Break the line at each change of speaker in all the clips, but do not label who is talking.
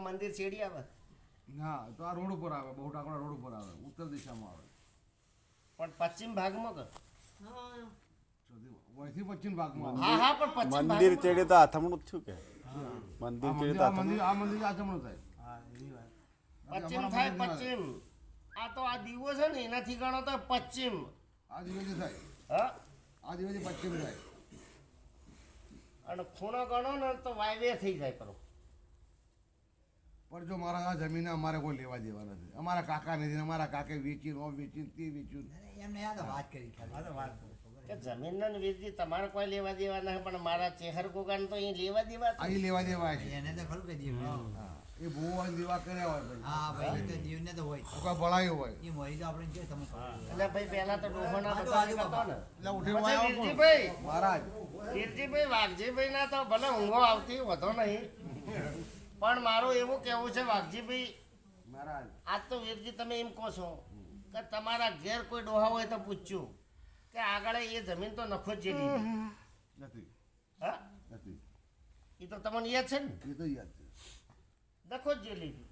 મંદિર શેડી આવે
ના તો આ રોડ ઉપર આવે, બહુ ટાકડા રોડ ઉપર આવે, ઉત્તર દિશામાં આવે.
પણ પશ્ચિમ ભાગમાં કર
વહીથી પશ્ચિમ ભાગમાં
હા હા પણ પશ્ચિમ
મંદિર
ભાગમાં
ચેડે તો આથમણું જ થયું કે મંદિર ચેડે તો
આ મંદિર આચમણું થાય.
પશ્ચિમ થાય પશ્ચિમ. આ તો આ દીવો છે ને એનાથી ગણો તો પશ્ચિમ.
આ દિવસે થાય,
હા
આ દિવસે પશ્ચિમ થાય.
અને ખૂણો ગણો ને તો વાયવે થઈ જાય કરો.
પણ જો મારા આ જમીન અમારે કોઈ લેવા દેવા નથી, અમારા કાકા નથી, અમારા કાકે વેચી નો વેચી તે વેચ્યું.
એમને યાદ વાત કરી
કે જમીનના વેચી તમારે કોઈ લેવા દેવા નહીં, પણ મારા ચેહર ગોગાને તો અહીં લેવા દેવા હતા.
અહીં લેવા દેવા છે.
એને તો ખરું કે દીવ
એ બહુ વાર દેવા કર્યા હોય ભાઈ.
હા ભાઈ તો દીવને તો હોય
કોઈ ભળાયું હોય
એ મરી તો આપણે કે તમે
એટલે ભાઈ પહેલા તો ડોહોના બધા કરતો ને.
એટલે ઉઠી
પછી
આવ્યો
વીરજીભાઈ
મહારાજ.
વીરજીભાઈ વાઘજીભાઈ ના તો ભલે ઊંઘો આવતી વધો નહીં, પણ મારું એવું કેવું છે વાઘજીભાઈ,
મહારાજ
આજ તો વીરજી તમે એમ કહો છો કે તમારા ઘેર કોઈ ડોહા હોય તો પૂછ્યું કે આગળ એ જમીન તો નખો જ જે લીધી.
નથી
હા
નથી
એ તો તમને યાદ છે ને,
એ તો યાદ છે.
નખો જ જે લીધી.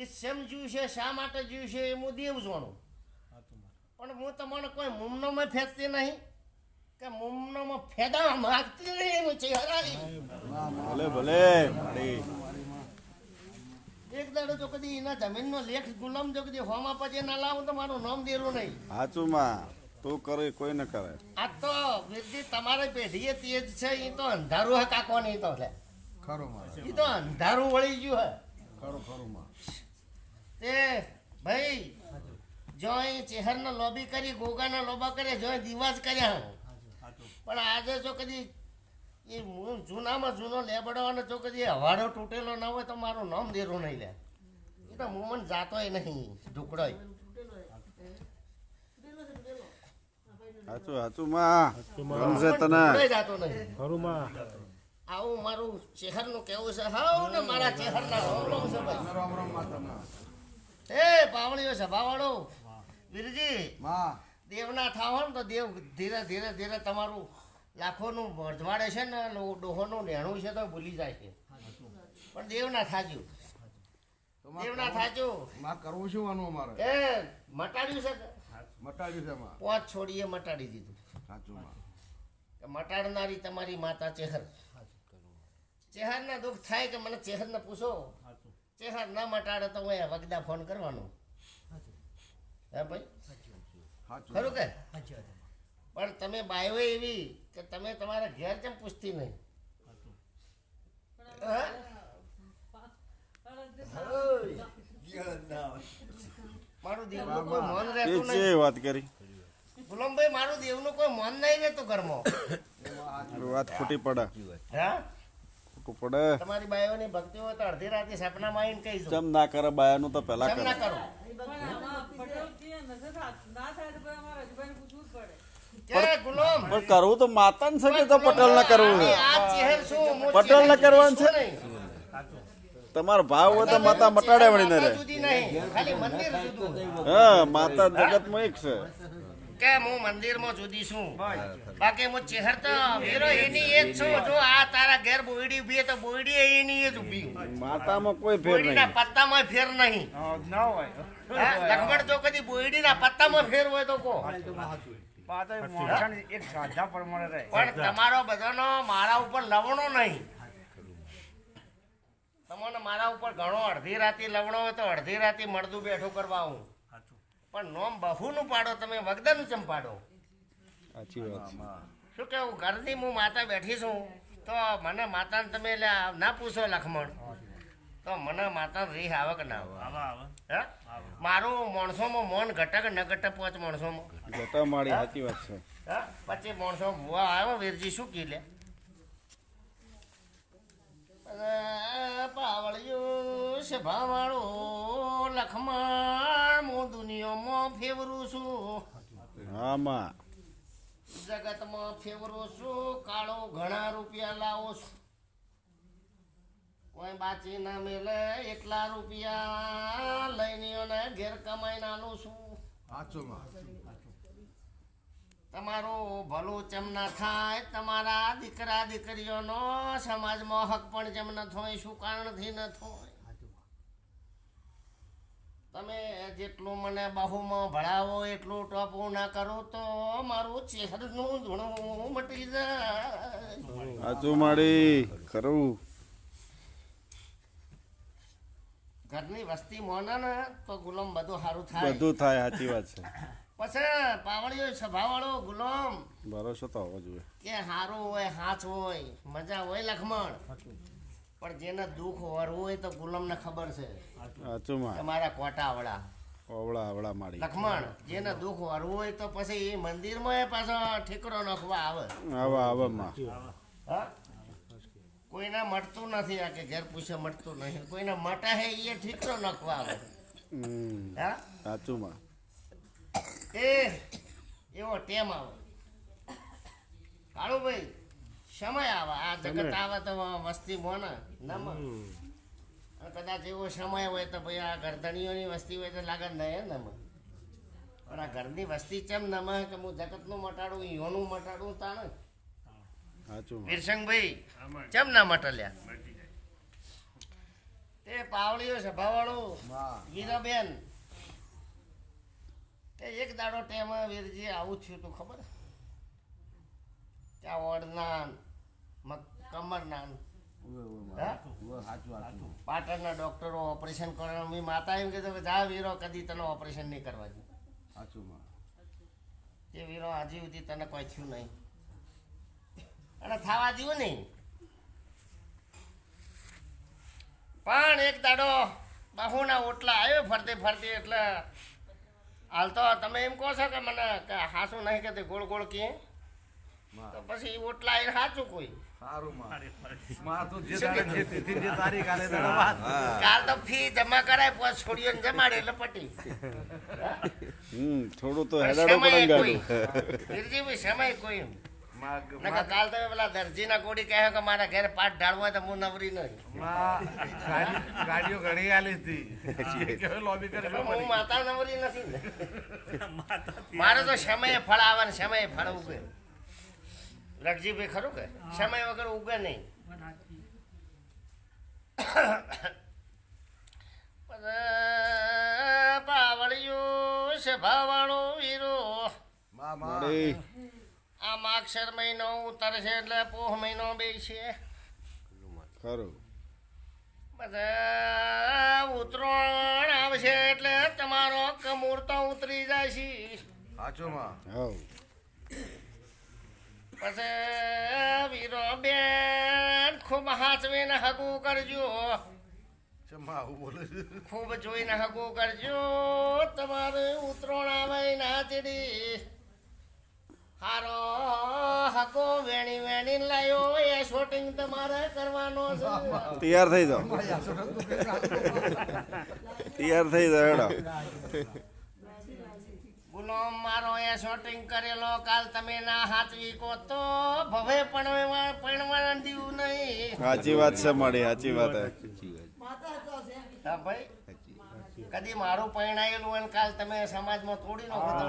એ શેમ જીવ છે, શા માટે જીવ છે એ હું દેવ જાણું, પણ હું તમને કોઈ મુમનોમાં ફેંકતી નહીં કે મુમનોમાં ફેદા માગતી નહીં. હું ચહેરાની
ભલે ભલે મારી
એક દાડો જો કદી એના જમીનનો લેખ ગુલામ જો કદી હોમાં પછી ના લાવું તો મારું નામ દેરું નહીં.
હાચુમાં તું કરે કોઈ ન કરે.
આ તો વિદ્ય તમારી પેઢીએ તે જ છે. એ તો અંધારું હે કાકો નહીં તો લે,
ખરો મહારાજ,
એ તો અંધારું વળી ગયું હે.
ખરું ખરું માં.
તે ભાઈ જો અહીં ચહેરના લોબી કરી, ગોગાના લોબા કર્યા, જો દિવાસ કર્યા, પણ આજે જો કદી એ જૂનામાં જૂનો લેબડો અને જો કદી હવાડો તૂટેલો ના હોય તો મારું નામ દેરું નહીં લે. એ તો મુમન જાતોય નહીં ઢુકડોય.
હાચું હાચુમાં ગમશે તને.
ઢુકડોય જાતો નહીં. આવું મારું ચહેરનું કેવું છે. હાવ ને મારા ચહેરના રોમ છે ભાઈ.
રામ રામ માતા.
એ પાવણીઓ સભાવાળો વીરજી
માં
દેવના થાવ ને તો દેવ ધીરે ધીરે ધીરે તમારું લાખોનું ભરજવાડે છે ને ડોહોનું નેણું છે તો ભૂલી જાય છે, પણ દેવના થાજુ, દેવના થાજુ.
માં કરવું શું આનું અમારે?
એ મટાડ્યું છે કે
મટાડ્યું છે માં.
5 છોડીએ મટાડી દીધું.
સાચું માં.
કે મટાડનારી તમારી માતા ચેહર. ચેહરના દુઃખ થાય કે મને ચેહરને પૂછો, ચેહર ના મટાડે તો હું વગદા ફોન કરવાનો. હે ભાઈ
સાચું.
ખરું કે?
સાચી વાત
પણ તમે બાયો એવી કે તમે તમારા ઘેર કેમ પૂછતી નહીં? હા? મારું દેવનું કોઈ મન
એ
રહેતું
છે
નહીં.
વાત કરી
ગુલામભાઈ મારું દેવનું કોઈ મન નહીં રહેતું ઘરમાં.
વાત ખોટી પડે,
હા
ખોટું પડે.
તમારી બાયોની ભક્તિ હોય તો અડધી રાતે સપનામાં આવીને કહી દો.
ચમ ના કરે બાયાનું તો પેલા
કેમ ના
કરે.
કરો? કે ગુલામ
પણ કરવું તો માતા છે કે તો પટેલ ના કરવું છે?
આ ચહેર શું? હું
પટેલ ને
ચહેર
કરવાનું છે?
શું નહીં?
તમારો ભાવ હોય તો માતા મટાડે વળી ને રે.
માતા જુદી નહીં, ખાલી મંદિર જુદું.
હા માતા જગતમાં એક છે.
કે હું મંદિરમાં જુદી છું, બાકી હું ચહેર તો વીરો એની એ જ છું. જો આ તારા ઘેર બોયડી ઉભી તો બોયડી એની એ જ ઉભી.
માતામાં કોઈ ફેર
બોયડીના
નહીં.
પત્તામાં ફેર નહીં. હા, લખમણ જો કદી બોયડીના પત્તામાં ફેર હોય તો કહો. પણ તમારો બધાનો મારા ઉપર લવણો નહીં. તમને મારા ઉપર ઘણો અડધી રાતે લવણો હોય તો અડધી રાતે મળદું બેઠું કરવા આવું, પણ નોમ બહુનું પાડો તમે, વગદાનું ચમ પાડો.
સાચી વાત છે.
શું કેવું? ઘરની હું માતા બેઠી છું તો મને માતાને તમે એટલે ના પૂછો લખમણ તો મને માતા રીહ આવે કે ના આવે? હે? મારું માણસોમાં મોન ઘટે કે ન ઘટે? 5 માણસોમાં
જટા મારી સાચી વાત છે.
હા, 25 માણસો ભૂવા આવ્યો. વીરજી શું કી લે પાવળિયું છે ભાવાળો લખમણ, હું દુનિયામાં ફેવરું છું,
આમાં
જગતમાં ફેવરો છું, કાળો ઘણા રૂપિયા લાવો છું, કોઈ બાચી ના મેલે એટલા રૂપિયા લઈને ઘેર કમાઈને આલું છું.
સાચું માં.
તમારું ભલું ચમ ના થાય, તમારા દીકરા દીકરીઓનો સમાજમાં હક પણ જેમ ન થાય, શું કારણથી ન થાય? તમે જેટલું મને બાહુમાં ભણાવો એટલું ટોપું ના કરો તો મારું ચહેરનું ધૂણું મટી જાય.
સાચું માડી ખરું.
ઘરની વસ્તી મોને ને તો ગુલામ બધું સારું થાય.
બધું થાય, સાચી વાત છે.
પછી પાવડીઓ સ્વભાવવાળો ગુલામ
ભરોસો તો હોવો જોઈએ.
કે સારું હોય, હાથ હોય, મજા હોય લખમણ, પણ જેને દુઃખ વરવું હોય તો ગુલામને ખબર છે
સાચું
કે
માં.
મારા કોટા આવડા
અવળા અવળા માડી.
લખમણ જેને દુઃખ વરવું હોય તો પછી એ મંદિરમાં પાછો ઠીકરો નાખવા આવે.
આવા આવા માં.
હા? કોઈને મળતું નથી, આ કે ઘેર પૂછે મળતું નહીં, કોઈને મટે હે એ ઠીકરો નાખવા આવે. હા,
સાચું માં.
એ એવો ટેમ આવે. કાળુભાઈ સમય આવે, આ જગત આવે તો વસ્તી મોને નમ. કદાચ એવો સમય હોય તો ભાઈ આ ગરદણીઓની વસ્તી હોય તો લાગે નહીં નમ, પણ આ ઘરની વસ્તી ચેમ નમે કે હું જગતનું મટાડું, યોનું મટાડું તાણે.
સાચું માં.
વીરસંગભાઈ ચેમ ના મટલ્યા? તે પાવળીઓ સભાવાળું વીરાબેન, તે એક દાડો ટેમ વીરજી આવું થયું તું ખબર? ત્યાં ઓડના કમરના પાટણના ડોક્ટરો ઓપરેશન કરવા, મેં માતા એમ કીધું કે જા વીરો કદી તને ઓપરેશન નહીં કરવા દે. એ વીરો હજી સુધી તને કોઈ થયું નહીં અને થવા દઉં નહીં. પણ એક દાડો બાહુના ઓટલા આવ્યો ફરતી ફરતી, એટલે હાલ તો તમે એમ કહો છો કે મને કે હાસું નહીં કે ગોળ ગોળ કહે, તો પછી ઓટલા એ સાચું કોઈ કાલ તો ફી જમા કરાય પછી છોડીઓને જમાડે એટલે પટી.
થોડું તો હેડાડો
સમય
પણ
કોઈ
ગાડું.
વીરજીભાઈ સમય કોઈ નકર કાલ તમે પેલા દરજીના ગોળી કહે કે મારા ઘરે પાટ ઢાળવો હોય તો હું નવરી નહીં.
ગાડીઓ ઘણી આલી હતી.
હું માતા નવરી નથી ને. મારે તો સમયે ફળ આવે ને સમયે ફળ ઉગે. લગજીભાઈ ખરું કે સમય વગર ઉગે નહીં. પાવળિયું સભાવાળો વીરો,
માડી
આ માગશર મહિનો ઉતરશે એટલે પોહ મહિનો બેસશે.
ખરું.
બધા ઉતરોણ આવશે એટલે તમારો કમૂર તો ઉતરી જશે.
હવ.
પછી વીરો બેન ખૂબ હાચવીને હગું કરજો, ખૂબ જોઈને હગું કરજો. તમારે ઉતરોણ આવે ના ચડી હારો હકો વેણી વેણી લાયો એ શૂટિંગ તમારે કરવાનો છે.
તૈયાર થઈ જાઓ. તૈયાર થઈ જાઓ હેડો.
ગુલામ મારો એ શૂટિંગ કરેલો કાલ તમે ના હાચવી કો તો ભવે પણ દીવું નહીં.
સાચી વાત છે માડી, સાચી વાત હે.
હા ભાઈ, કદી મારું પરણાયેલું હોય ને કાલ તમે સમાજમાં તોડી નાખો તો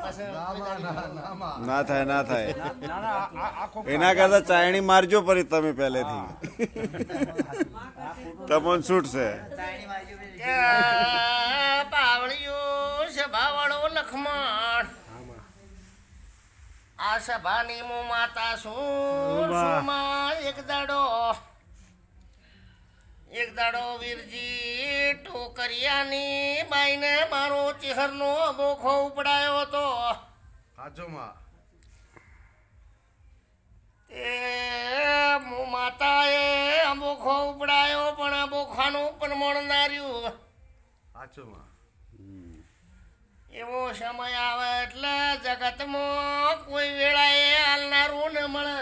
પછી
ના થાય, ના થાય. એના કરતા ચાયણી મારજો પરી તમે પહેલેથી. તમને છૂટશે.
પાવળિયું સભાવાળો લખમણ, આ સભાની મો માતા શું એક દાડો વીરજી ટોકરિયાની બાઈને મારો ચહેરનો બોખો ઉપડાયો હતો. તે માતાએ અંબોખો ઉપડાયો પણ આ બોખાનું પ્રમાણ ના રહ્યું. એવો સમય આવે એટલે જગતમાં કોઈ વેળાએ હાલનારું ન મળે.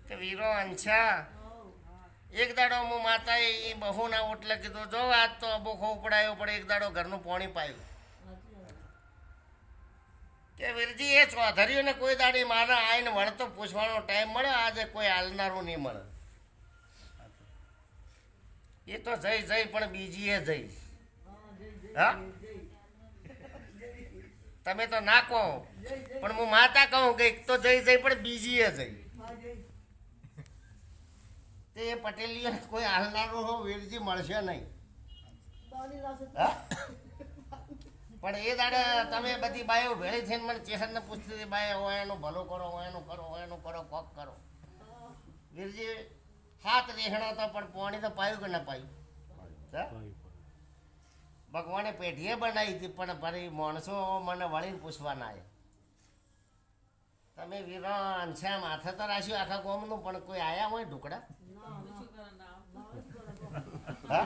કે વીરો અંછા એક દાડો હું માતાએ એ બહુના ઓટલે કીધું જો આજ તો અંબોખો ઉપડાયો પણ એક દાડો ઘરનું પાણી પાયું. કે વીરજી એ ચૌધરીઓને કોઈ દાડી મારા આઈને વળતો પૂછવાનો ટાઈમ મળે, આજે કોઈ હાલનારું નહીં મળે. એ તો જઈ પણ બીજી એ જઈ. હા, તમે તો ના કહો પણ હું માતા કહું કે એક તો જઈ પણ બીજી એ જઈ તે પટેલીઓ કોઈ હાલનારો વીરજી મળશે નહીં હા? પણ એ દાડે તમે બધી બાયો ભેળી થઈને મને ચેહરને પૂછતી હતી બાય હોય એનું ભલું કરો હોય એનું કરો હોય એનું કરો કોક કરો વીરજી હાથ રેહણો તો પણ પોણી તો પાયું કે ના પાયું હા? ભગવાને પેઢીએ બનાવી હતી પણ ફરી માણસો મને વળીને પૂછવાના આવે તમે વિરાન છે માથે તો રાખ્યું આખા ગામનું પણ કોઈ આયા હોય ઢુકડા હા?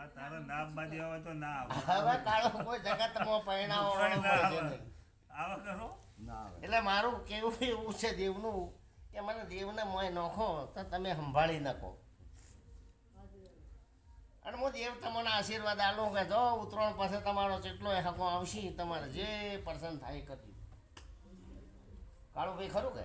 તારું નામ બાંધી હોય તો ના આવે
હવે કાળો કોઈ જગતમાં પરિણામો વાળો મળશે નહીં.
આવા કરો
ના આવે
એટલે મારું કેવું એવું છે દેવનું કે મને દેવને મોય નોખો તો તમે સંભાળી નાખો અને હું દેવ તમને આશીર્વાદ આલું કે જો ઉત્તરાયણ પાસે તમારો જેટલો હકો આવશે તમારે જે પસંદ થાય કરી કાળું ભાઈ ખરું કે